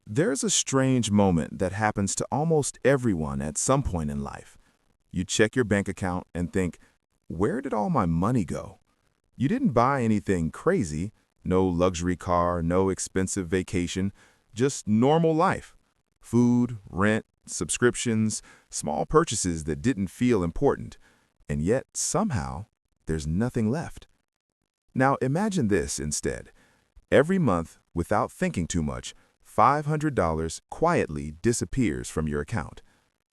There's a strange moment that happens to almost everyone at some point in life. You check your bank account and think, where did all my money go? You didn't buy anything crazy, no luxury car, no expensive vacation, just normal life. Food, rent, subscriptions, small purchases that didn't feel important. And yet, somehow, there's nothing left. Now imagine this instead. Every month, without thinking too much, $500 quietly disappears from your account.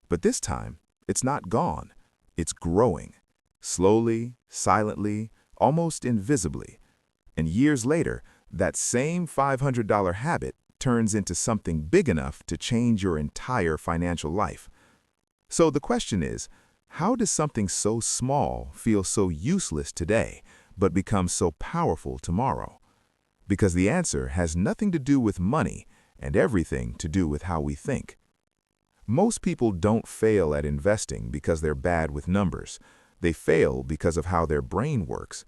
But this time, it's not gone. It's growing. Slowly, silently, almost invisibly. And years later, that same $500 habit turns into something big enough to change your entire financial life. So the question is, how does something so small feel so useless today, but become so powerful tomorrow? Because the answer has nothing to do with money and everything to do with how we think. Most people don't fail at investing because they're bad with numbers. They fail because of how their brain works.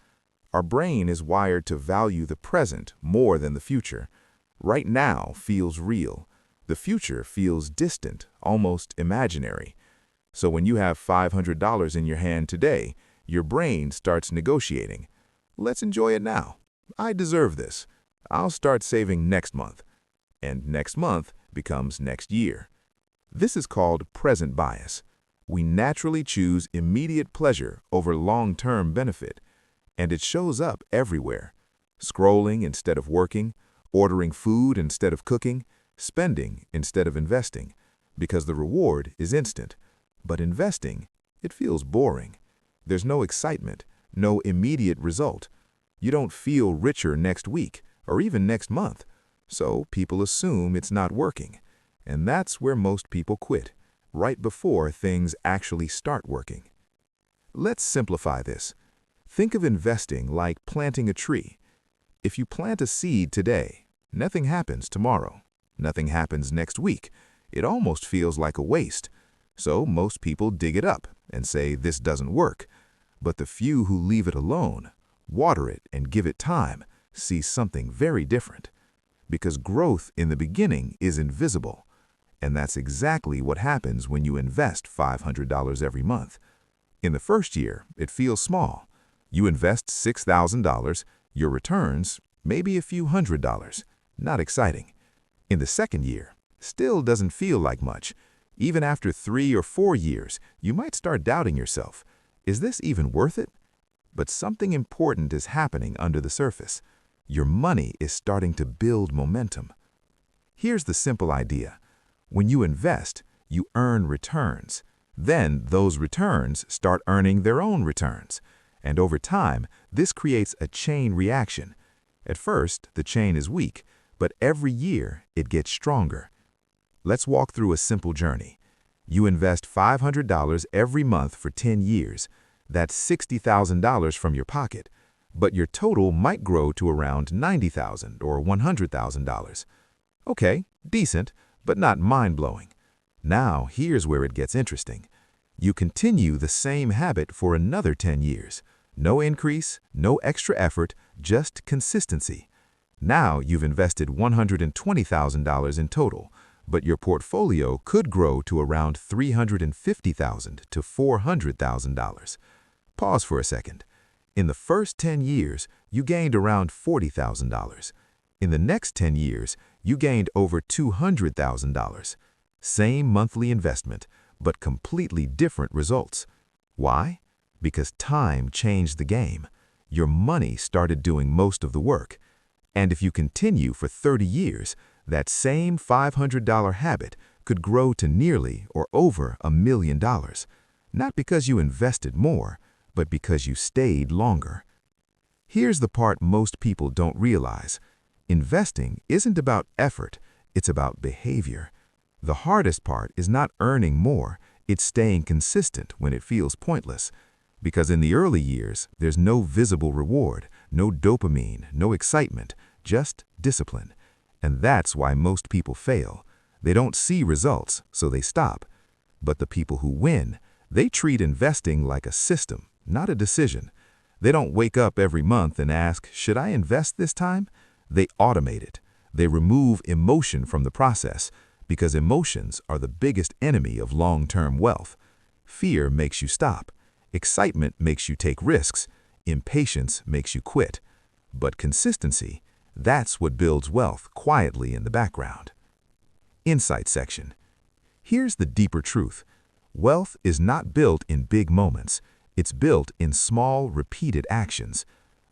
Our brain is wired to value the present more than the future. Right now feels real. The future feels distant, almost imaginary. So when you have $500 in your hand today, your brain starts negotiating. Let's enjoy it now. I deserve this. I'll start saving next month. And next month becomes next year. This is called present bias. We naturally choose immediate pleasure over long-term benefit. And it shows up everywhere. Scrolling instead of working, ordering food instead of cooking, spending instead of investing. Because the reward is instant. But investing, it feels boring. There's no excitement, no immediate result. You don't feel richer next week or even next month. So people assume it's not working. And that's where most people quit, right before things actually start working. Let's simplify this. Think of investing like planting a tree. If you plant a seed today, nothing happens tomorrow. Nothing happens next week. It almost feels like a waste. So most people dig it up and say this doesn't work. But the few who leave it alone, water it and give it time, see something very different. Because growth in the beginning is invisible. And that's exactly what happens when you invest $500 every month. In the first year, it feels small. You invest $6,000, your returns, maybe a few $100s. Not exciting. In the second year, still doesn't feel like much. Even after 3 or 4 years, you might start doubting yourself. Is this even worth it? But something important is happening under the surface. Your money is starting to build momentum. Here's the simple idea. When you invest, you earn returns. Then those returns start earning their own returns. And over time, this creates a chain reaction. At first, the chain is weak, but every year it gets stronger. Let's walk through a simple journey. You invest $500 every month for 10 years. That's $60,000 from your pocket. But your total might grow to around $90,000 or $100,000. Okay, decent, but not mind-blowing. Now, here's where it gets interesting. You continue the same habit for another 10 years. No increase, no extra effort, just consistency. Now you've invested $120,000 in total, but your portfolio could grow to around $350,000 to $400,000. Pause for a second. In the first 10 years, you gained around $40,000. In the next 10 years, you gained over $200,000. Same monthly investment, but completely different results. Why? Because time changed the game. Your money started doing most of the work. And if you continue for 30 years, that same $500 habit could grow to nearly or over $1 million. Not because you invested more, but because you stayed longer. Here's the part most people don't realize. Investing isn't about effort, it's about behavior. The hardest part is not earning more, it's staying consistent when it feels pointless. Because in the early years, there's no visible reward, no dopamine, no excitement, just discipline. And that's why most people fail. They don't see results, so they stop. But the people who win, they treat investing like a system, not a decision. They don't wake up every month and ask, should I invest this time? They automate it. They remove emotion from the process, because emotions are the biggest enemy of long-term wealth. Fear makes you stop. Excitement makes you take risks. Impatience makes you quit. But consistency, that's what builds wealth quietly in the background. Insight section. Here's the deeper truth. Wealth is not built in big moments. It's built in small, repeated actions.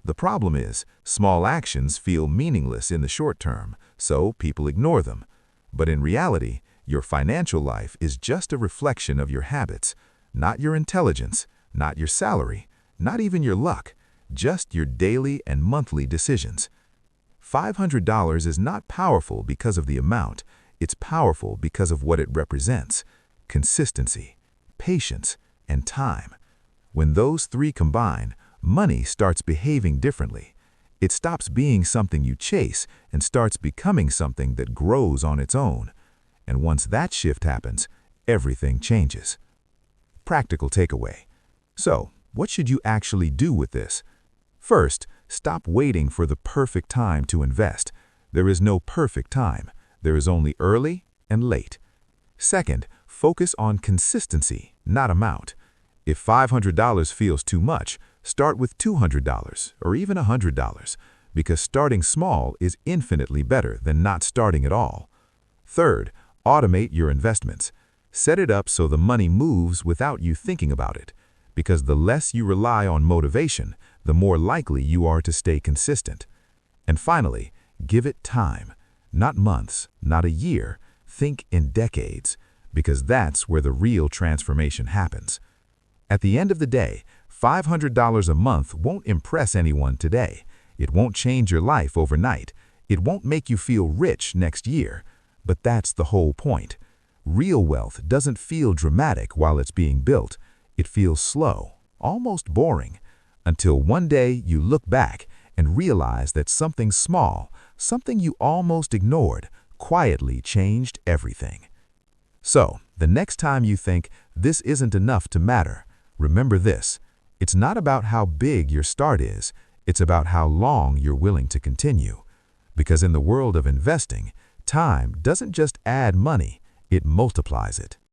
The problem is, small actions feel meaningless in the short term, so people ignore them. But in reality, your financial life is just a reflection of your habits, not your intelligence, not your salary, not even your luck, just your daily and monthly decisions. $500 is not powerful because of the amount. It's powerful because of what it represents: consistency, patience, and time. When those three combine, money starts behaving differently. It stops being something you chase and starts becoming something that grows on its own. And once that shift happens, everything changes. Practical takeaway. So, what should you actually do with this? First, stop waiting for the perfect time to invest. There is no perfect time. There is only early and late. Second, focus on consistency, not amount. If $500 feels too much, start with $200 or even $100, because starting small is infinitely better than not starting at all. Third, automate your investments. Set it up so the money moves without you thinking about it, because the less you rely on motivation, the more likely you are to stay consistent. And finally, give it time. Not months, not a year. Think in decades, because that's where the real transformation happens. At the end of the day, $500 a month won't impress anyone today. It won't change your life overnight. It won't make you feel rich next year. But that's the whole point. Real wealth doesn't feel dramatic while it's being built. It feels slow, almost boring, until one day you look back and realize that something small, something you almost ignored, quietly changed everything. So, the next time you think this isn't enough to matter, remember this: it's not about how big your start is, it's about how long you're willing to continue. Because in the world of investing, time doesn't just add money, it multiplies it.